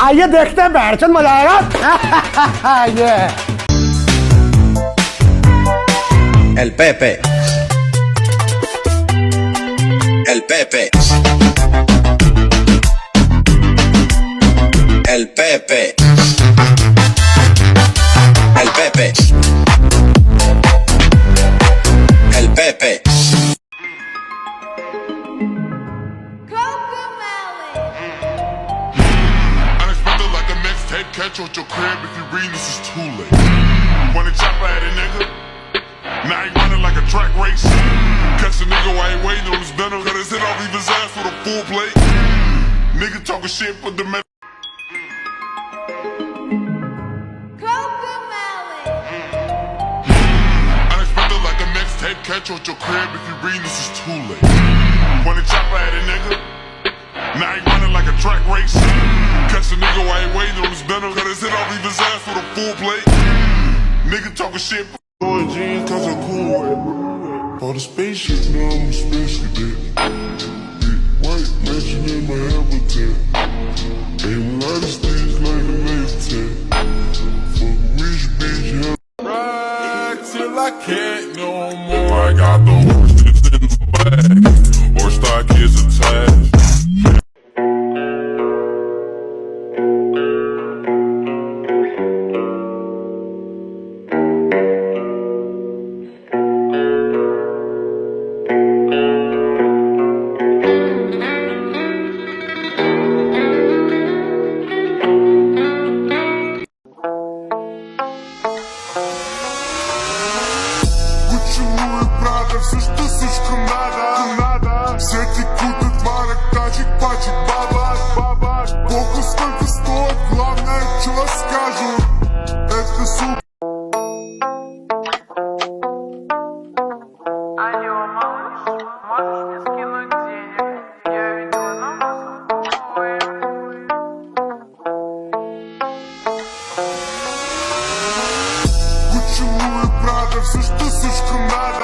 आइए देखते हैं, बैठचंद मजा आएगा। ये El Pepe. El Pepe. El Pepe. El Pepe. El Pepe. Unexpected like a mixtape, catch you at your crib if you read this is too late. When the chopper at a nigga, now he running like a track race. Catch a nigga while he waiting on his venom, cut his head off, leave his ass with a full plate. Nigga talking shit for the man. Unexpected like a mixtape, catch you at your crib if you read this is too late. When the chopper at a nigga, now he running like a track race. Catch a nigga while he waiting on his venom, cut his head off, leave his ass with a full plate. Nigga talking shit. Going jeans cause I'm cool. For the spaceship, now I'm a space cadet. Big white mansion in my habitat. Aim a lot of stage like a laser tag. Fuck a rich bitch, yeah. Ride till I can't no more. I got the horses in the bag. Horse stock is attached. Поцелуй, правда, все, что сучкам надо. Все текут марок, тачек, пачек, бабак. Похуй сколько стоит, главное, что скажут. Это сука. Алло, малыш, можешь мне скинуть денег? Я видела номер свой. Поцелуй, правда, все, что сучкам надо.